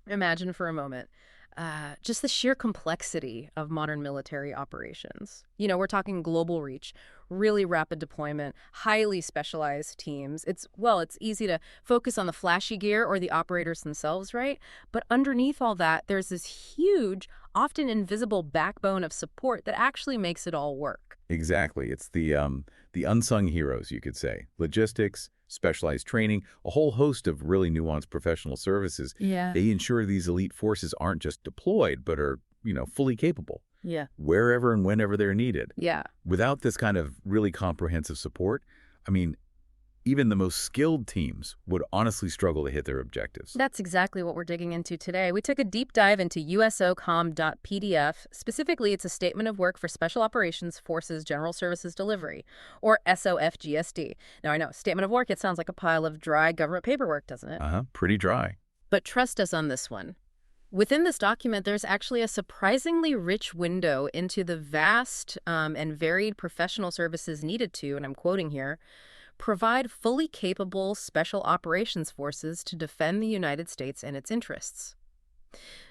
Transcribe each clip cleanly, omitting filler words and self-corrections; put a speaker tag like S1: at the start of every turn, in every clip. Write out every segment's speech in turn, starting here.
S1: Imagine for a moment just the sheer complexity of modern military operations. We're talking global reach, really rapid deployment, highly specialized teams. It's easy to focus on the flashy gear or the operators themselves, right? But underneath all that, there's this huge, often invisible backbone of support that actually makes it all work.
S2: Exactly. It's the unsung heroes, you could say. Logistics, specialized training, a whole host of really nuanced professional services.
S1: Yeah.
S2: They ensure these elite forces aren't just deployed, but are, fully capable,
S1: Yeah.
S2: wherever and whenever they're needed.
S1: Yeah.
S2: Without this kind of really comprehensive support, I mean, even the most skilled teams would honestly struggle to hit their objectives.
S1: That's exactly what we're digging into today. We took a deep dive into USSOCOM.pdf. Specifically, it's a statement of work for Special Operations Forces General Services Delivery, or SOFGSD. Now, I know, statement of work, it sounds like a pile of dry government paperwork, doesn't it?
S2: Pretty dry.
S1: But trust us on this one. Within this document, there's actually a surprisingly rich window into the vast and varied professional services needed to, and I'm quoting here, provide fully capable special operations forces to defend the United States and its interests.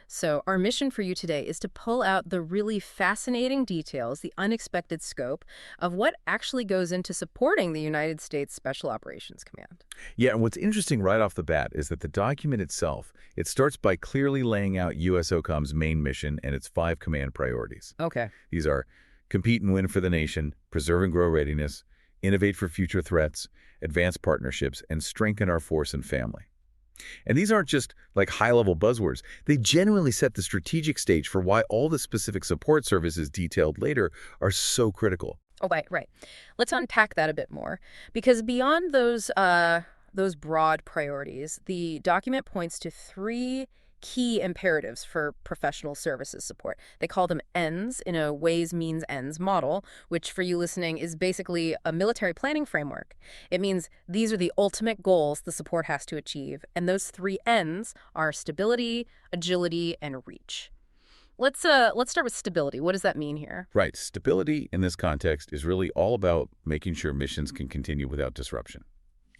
S1: So our mission for you today is to pull out the really fascinating details, the unexpected scope of what actually goes into supporting the United States Special Operations Command.
S2: Yeah, and what's interesting right off the bat is that the document itself, it starts by clearly laying out USSOCOM's main mission and its 5 command priorities.
S1: Okay.
S2: These are compete and win for the nation, preserve and grow readiness, innovate for future threats, advance partnerships, and strengthen our force and family. And these aren't just like high-level buzzwords. They genuinely set the strategic stage for why all the specific support services detailed later are so critical.
S1: Oh, right. Let's unpack that a bit more. Because beyond those broad priorities, the document points to 3 key imperatives for professional services support. They call them ENDS in a ways, means, ends model, which for you listening is basically a military planning framework. It means these are the ultimate goals the support has to achieve, and those 3 ENDS are stability, agility, and reach. Let's start with stability. What does that mean here?
S2: Right. Stability in this context is really all about making sure missions can continue without disruption.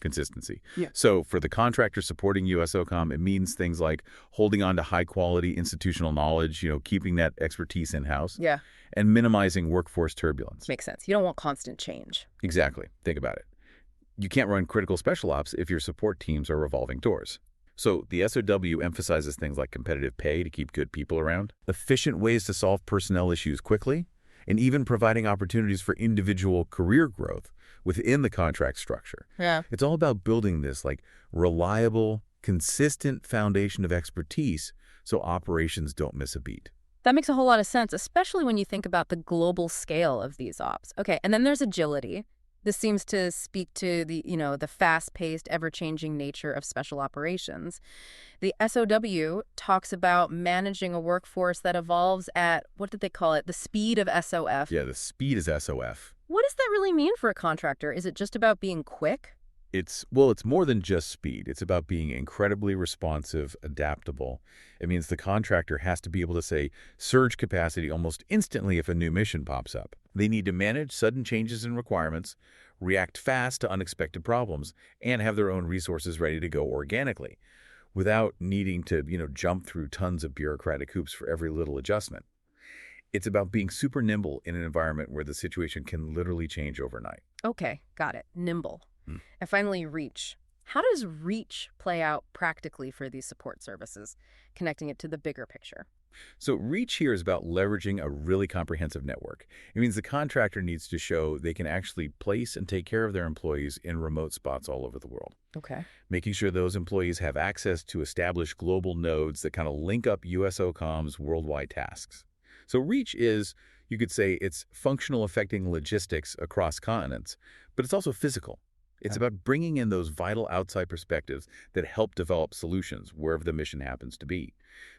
S2: Consistency.
S1: Yeah.
S2: So for the contractor supporting USSOCOM, it means things like holding on to high-quality institutional knowledge, keeping that expertise in-house,
S1: Yeah.
S2: and minimizing workforce turbulence.
S1: Makes sense. You don't want constant change.
S2: Exactly. Think about it. You can't run critical special ops if your support teams are revolving doors. So the SOW emphasizes things like competitive pay to keep good people around, efficient ways to solve personnel issues quickly, and even providing opportunities for individual career growth within the contract structure.
S1: Yeah.
S2: It's all about building this reliable, consistent foundation of expertise so operations don't miss a beat.
S1: That makes a whole lot of sense, especially when you think about the global scale of these ops. Okay, and then there's agility. This seems to speak to the fast-paced, ever-changing nature of special operations. The SOW talks about managing a workforce that evolves at, what did they call it, the speed of SOF.
S2: Yeah, the speed is SOF.
S1: What does that really mean for a contractor? Is it just about being quick?
S2: It's more than just speed. It's about being incredibly responsive, adaptable. It means the contractor has to be able to say surge capacity almost instantly if a new mission pops up. They need to manage sudden changes in requirements, react fast to unexpected problems, and have their own resources ready to go organically without needing to, jump through tons of bureaucratic hoops for every little adjustment. It's about being super nimble in an environment where the situation can literally change overnight.
S1: Okay, got it. Nimble. And finally, reach. How does reach play out practically for these support services, connecting it to the bigger picture?
S2: So reach here is about leveraging a really comprehensive network. It means the contractor needs to show they can actually place and take care of their employees in remote spots all over the world.
S1: Okay.
S2: Making sure those employees have access to established global nodes that kind of link up USSOCOM's worldwide tasks. So reach is, you could say, it's functional affecting logistics across continents, but it's also physical. It's about bringing in those vital outside perspectives that help develop solutions wherever the mission happens to be.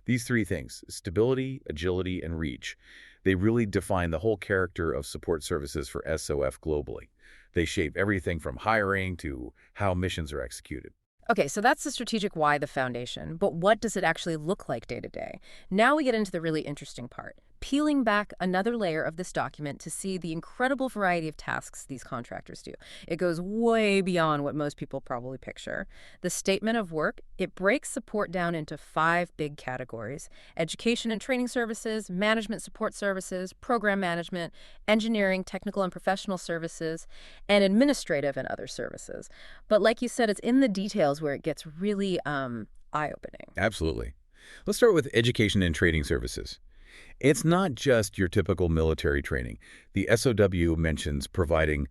S2: These 3 things, stability, agility, and reach, they really define the whole character of support services for SOF globally. They shape everything from hiring to how missions are executed.
S1: Okay, so that's the strategic why, the foundation. But what does it actually look like day to day? Now we get into the really interesting part, peeling back another layer of this document to see the incredible variety of tasks these contractors do. It goes way beyond what most people probably picture. The statement of work, it breaks support down into 5 big categories: education and training services, management support services, program management, engineering, technical and professional services, and administrative and other services. But like you said, it's in the details where it gets really eye-opening.
S2: Absolutely. Let's start with education and training services. It's not just your typical military training. The SOW mentions providing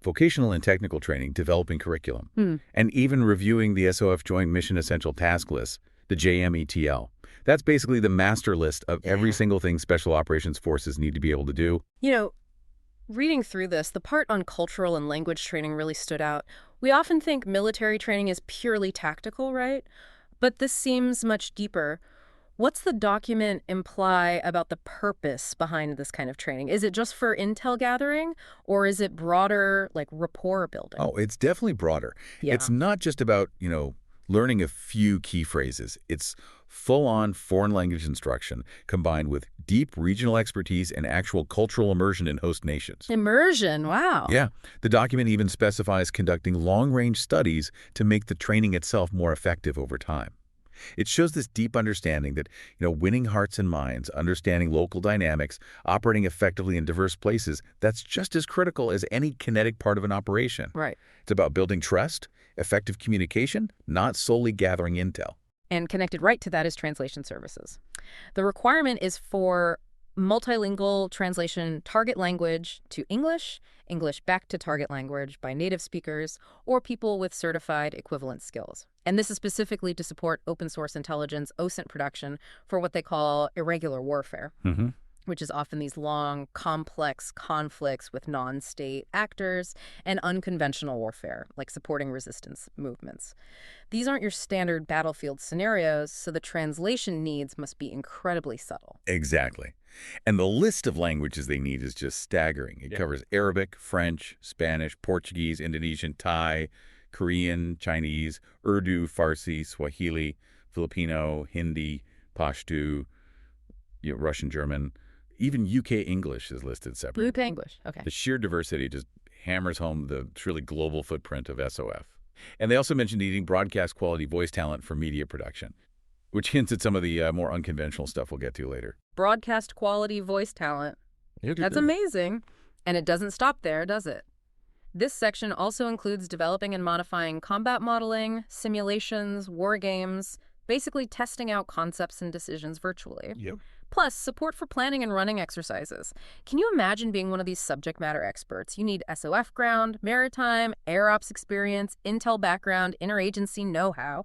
S2: vocational and technical training, developing curriculum, and even reviewing the SOF Joint Mission Essential Task List, the JMETL. That's basically the master list of every single thing Special Operations Forces need to be able to do.
S1: You know, reading through this, the part on cultural and language training really stood out. We often think military training is purely tactical, right? But this seems much deeper. What's the document imply about the purpose behind this kind of training? Is it just for intel gathering, or is it broader, like rapport building?
S2: Oh, it's definitely broader.
S1: Yeah.
S2: It's not just about, learning a few key phrases. It's full-on foreign language instruction combined with deep regional expertise and actual cultural immersion in host nations.
S1: Immersion, wow.
S2: Yeah. The document even specifies conducting long-range studies to make the training itself more effective over time. It shows this deep understanding that, winning hearts and minds, understanding local dynamics, operating effectively in diverse places, that's just as critical as any kinetic part of an operation.
S1: Right.
S2: It's about building trust, effective communication, not solely gathering intel.
S1: And connected right to that is translation services. The requirement is for multilingual translation, target language to English, English back to target language by native speakers or people with certified equivalent skills. And this is specifically to support open source intelligence OSINT production for what they call irregular warfare, which is often these long, complex conflicts with non-state actors, and unconventional warfare, like supporting resistance movements. These aren't your standard battlefield scenarios, so the translation needs must be incredibly subtle.
S2: Exactly. And the list of languages they need is just staggering. It covers Arabic, French, Spanish, Portuguese, Indonesian, Thai, Korean, Chinese, Urdu, Farsi, Swahili, Filipino, Hindi, Pashto, Russian, German. Even UK English is listed separately.
S1: UK English, okay.
S2: The sheer diversity just hammers home the truly global footprint of SOF. And they also mentioned needing broadcast quality voice talent for media production, which hints at some of the more unconventional stuff we'll get to later.
S1: Broadcast quality voice talent. That's amazing. And it doesn't stop there, does it? This section also includes developing and modifying combat modeling, simulations, war games, basically testing out concepts and decisions virtually.
S2: Yep.
S1: Plus, support for planning and running exercises. Can you imagine being one of these subject matter experts? You need SOF ground, maritime, air ops experience, intel background, interagency know-how.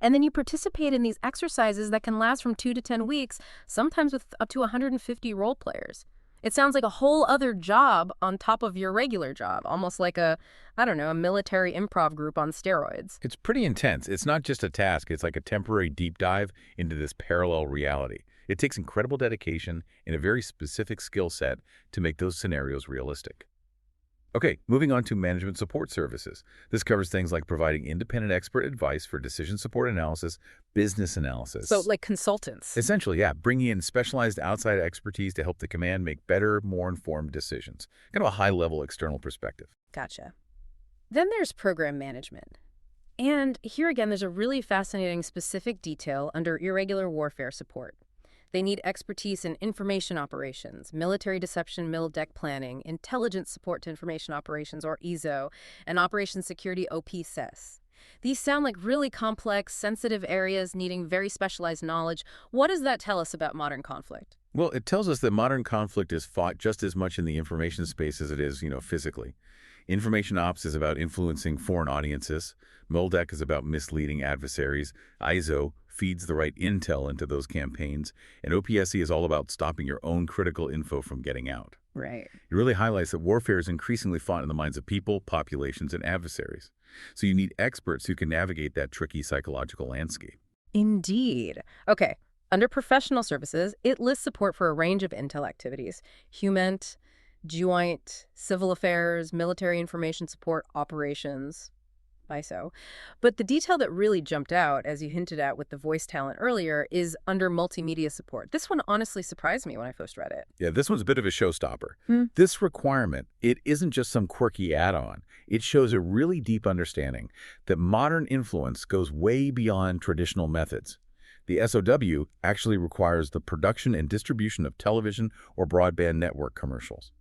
S1: And then you participate in these exercises that can last from 2 to 10 weeks, sometimes with up to 150 role players. It sounds like a whole other job on top of your regular job, almost like a military improv group on steroids.
S2: It's pretty intense. It's not just a task. It's like a temporary deep dive into this parallel reality. It takes incredible dedication and a very specific skill set to make those scenarios realistic. Okay, moving on to management support services. This covers things like providing independent expert advice for decision support analysis, business analysis.
S1: So like consultants.
S2: Essentially, yeah, bringing in specialized outside expertise to help the command make better, more informed decisions. Kind of a high-level external perspective.
S1: Gotcha. Then there's program management. And here again, there's a really fascinating specific detail under irregular warfare support. They need expertise in information operations, military deception, mil-deck planning, intelligence support to information operations, or ESO, and operations security OPSES. These sound like really complex, sensitive areas needing very specialized knowledge. What does that tell us about modern conflict?
S2: Well, it tells us that modern conflict is fought just as much in the information space as it is, physically. Information ops is about influencing foreign audiences. Mil-deck is about misleading adversaries. ISO feeds the right intel into those campaigns. And OPSE is all about stopping your own critical info from getting out.
S1: Right.
S2: It really highlights that warfare is increasingly fought in the minds of people, populations, and adversaries. So you need experts who can navigate that tricky psychological landscape.
S1: Indeed. Okay. Under professional services, it lists support for a range of intel activities: HUMENT, joint, civil affairs, military information support operations. ISO. But the detail that really jumped out, as you hinted at with the voice talent earlier, is under multimedia support. This one honestly surprised me when I first read it.
S2: Yeah, this one's a bit of a showstopper.
S1: Hmm.
S2: This requirement, it isn't just some quirky add-on. It shows a really deep understanding that modern influence goes way beyond traditional methods. The SOW actually requires the production and distribution of television or broadband network commercials,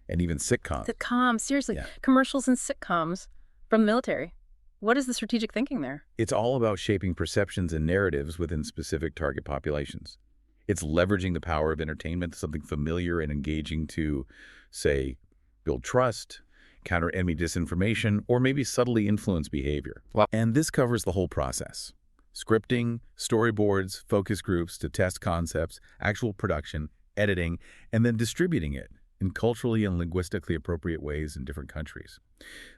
S2: and even sitcoms.
S1: Sitcoms, seriously.
S2: Yeah.
S1: Commercials and sitcoms from the military. What is the strategic thinking there?
S2: It's all about shaping perceptions and narratives within specific target populations. It's leveraging the power of entertainment, something familiar and engaging to, say, build trust, counter enemy disinformation, or maybe subtly influence behavior.
S1: Wow.
S2: And this covers the whole process. Scripting, storyboards, focus groups to test concepts, actual production, editing, and then distributing it in culturally and linguistically appropriate ways in different countries.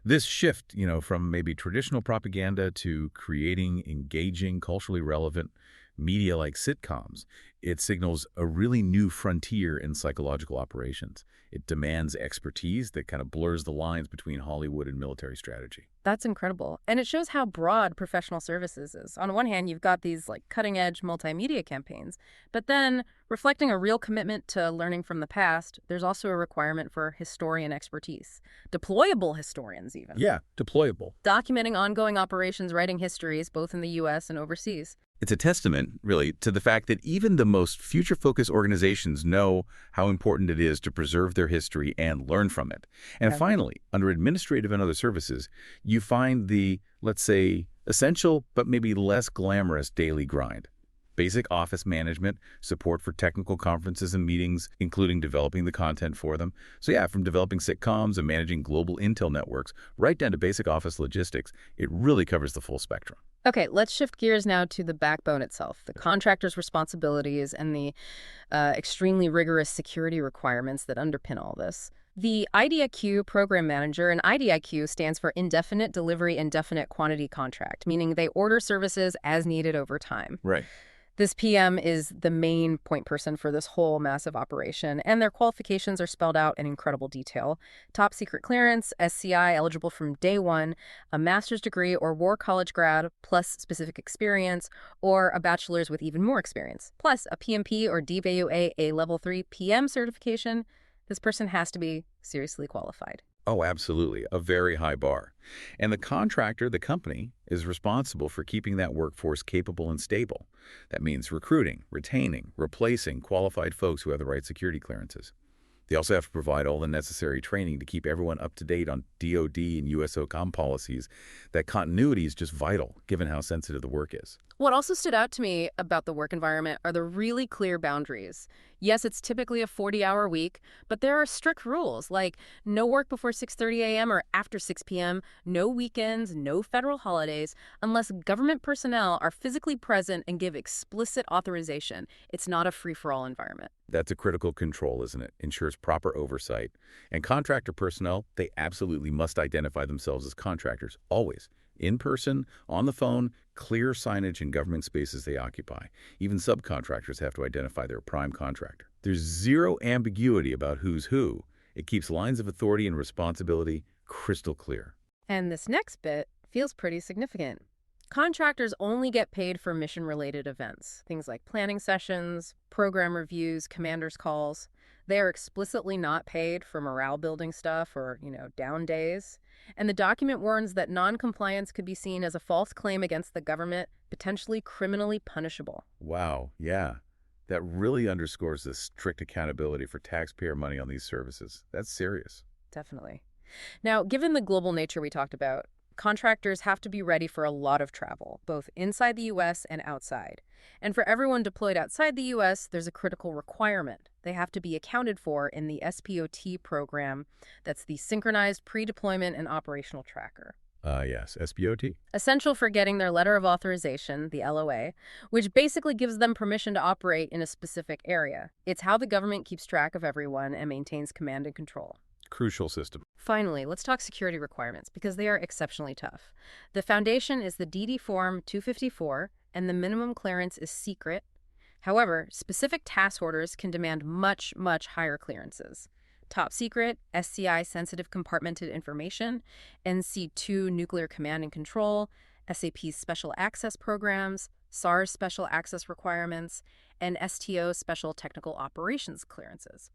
S2: This shift, from maybe traditional propaganda to creating engaging, culturally relevant media like sitcoms, it signals a really new frontier in psychological operations. It demands expertise that kind of blurs the lines between Hollywood and military strategy.
S1: That's incredible. And it shows how broad professional services is. On one hand, you've got these cutting-edge multimedia campaigns, but then reflecting a real commitment to learning from the past, there's also a requirement for historian expertise. Deployable historians, even.
S2: Yeah, deployable.
S1: Documenting ongoing operations, writing histories, both in the U.S. and overseas.
S2: It's a testament, really, to the fact that even the most future-focused organizations know how important it is to preserve their history and learn from it. And finally, under administrative and other services, you find the, let's say, essential but maybe less glamorous daily grind. Basic office management, support for technical conferences and meetings, including developing the content for them. So yeah, from developing sitcoms and managing global intel networks, right down to basic office logistics, it really covers the full spectrum.
S1: Okay, let's shift gears now to the backbone itself, the contractor's responsibilities and the extremely rigorous security requirements that underpin all this. The IDIQ program manager, and IDIQ stands for Indefinite Delivery Indefinite Quantity Contract, meaning they order services as needed over time.
S2: Right.
S1: This PM is the main point person for this whole massive operation, and their qualifications are spelled out in incredible detail. Top secret clearance, SCI eligible from day one, a master's degree or war college grad plus specific experience, or a bachelor's with even more experience, plus a PMP or DVUA A Level 3 PM certification. This person has to be seriously qualified.
S2: Oh, absolutely. A very high bar. And the contractor, the company, is responsible for keeping that workforce capable and stable. That means recruiting, retaining, replacing qualified folks who have the right security clearances. They also have to provide all the necessary training to keep everyone up to date on DoD and USSOCOM policies. That continuity is just vital, given how sensitive the work is.
S1: What also stood out to me about the work environment are the really clear boundaries. Yes, it's typically a 40-hour week, but there are strict rules, like no work before 6:30 a.m. or after 6 p.m., no weekends, no federal holidays, unless government personnel are physically present and give explicit authorization. It's not a free-for-all environment.
S2: That's a critical control, isn't it? Ensures proper oversight. And contractor personnel, they absolutely must identify themselves as contractors, always. In person, on the phone, clear signage in government spaces they occupy. Even subcontractors have to identify their prime contractor. There's zero ambiguity about who's who. It keeps lines of authority and responsibility crystal clear.
S1: And this next bit feels pretty significant. Contractors only get paid for mission-related events, things like planning sessions, program reviews, commander's calls. They are explicitly not paid for morale-building stuff or, down days. And the document warns that non-compliance could be seen as a false claim against the government, potentially criminally punishable.
S2: Wow, yeah. That really underscores the strict accountability for taxpayer money on these services. That's serious.
S1: Definitely. Now, given the global nature we talked about, contractors have to be ready for a lot of travel, both inside the U.S. and outside. And for everyone deployed outside the U.S., there's a critical requirement. They have to be accounted for in the SPOT program. That's the Synchronized Pre-Deployment and Operational Tracker.
S2: Yes, SPOT.
S1: Essential for getting their letter of authorization, the LOA, which basically gives them permission to operate in a specific area. It's how the government keeps track of everyone and maintains command and control.
S2: Crucial system.
S1: Finally, let's talk security requirements because they are exceptionally tough. The foundation is the DD Form 254, and the minimum clearance is secret. However, specific task orders can demand much, much higher clearances. Top secret, SCI sensitive compartmented information, NC2 nuclear command and control, SAP's special access programs, SARS special access requirements, and STO special technical operations clearances.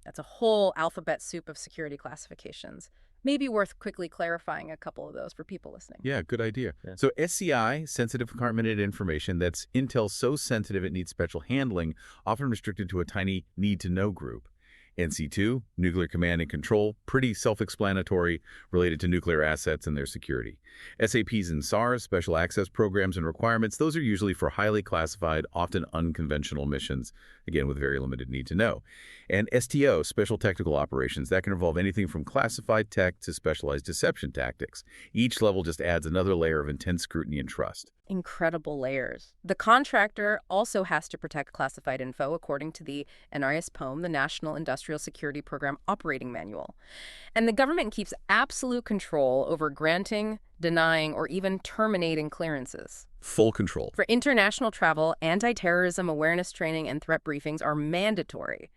S1: That's a whole alphabet soup of security classifications. Maybe worth quickly clarifying a couple of those for people listening.
S2: Yeah, good idea.
S3: Yeah.
S2: So SCI, sensitive compartmented information, that's intel so sensitive it needs special handling, often restricted to a tiny need-to-know group. NC2, nuclear command and control, pretty self-explanatory, related to nuclear assets and their security. SAPs and SARS, special access programs and requirements, those are usually for highly classified, often unconventional missions, again with very limited need to know. And STO, special technical operations, that can involve anything from classified tech to specialized deception tactics. Each level just adds another layer of intense scrutiny and trust.
S1: Incredible layers. The contractor also has to protect classified info according to the NISPOM, the National Industrial Security Program Operating Manual. And the government keeps absolute control over granting, denying, or even terminating clearances.
S2: Full control.
S1: For international travel, anti-terrorism awareness training and threat briefings are mandatory.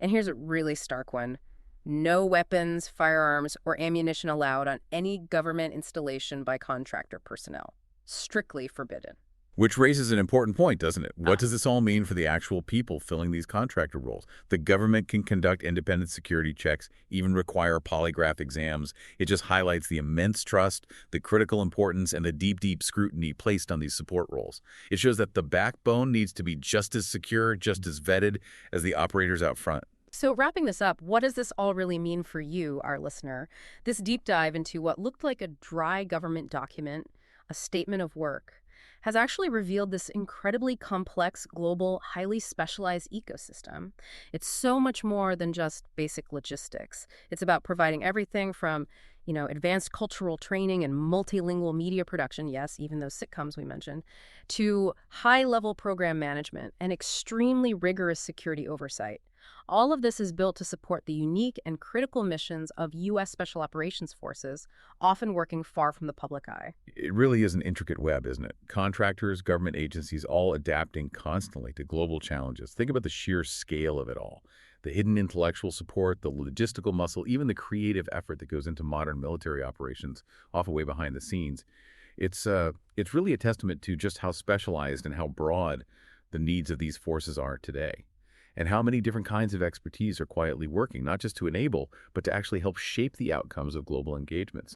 S1: And here's a really stark one. No weapons, firearms, or ammunition allowed on any government installation by contractor personnel. Strictly forbidden.
S2: Which raises an important point, doesn't it? What does this all mean for the actual people filling these contractor roles? The government can conduct independent security checks, even require polygraph exams. It just highlights the immense trust, the critical importance, and the deep, deep scrutiny placed on these support roles. It shows that the backbone needs to be just as secure, just as vetted as the operators out front.
S1: So wrapping this up, what does this all really mean for you, our listener? This deep dive into what looked like a dry government document, a statement of work, has actually revealed this incredibly complex, global, highly specialized ecosystem. It's so much more than just basic logistics. It's about providing everything from, advanced cultural training and multilingual media production, yes, even those sitcoms we mentioned, to high-level program management and extremely rigorous security oversight. All of this is built to support the unique and critical missions of U.S. Special Operations Forces, often working far from the public eye.
S2: It really is an intricate web, isn't it? Contractors, government agencies, all adapting constantly to global challenges. Think about the sheer scale of it all. The hidden intellectual support, the logistical muscle, even the creative effort that goes into modern military operations, often way behind the scenes. It's really a testament to just how specialized and how broad the needs of these forces are today, and how many different kinds of expertise are quietly working, not just to enable, but to actually help shape the outcomes of global engagements.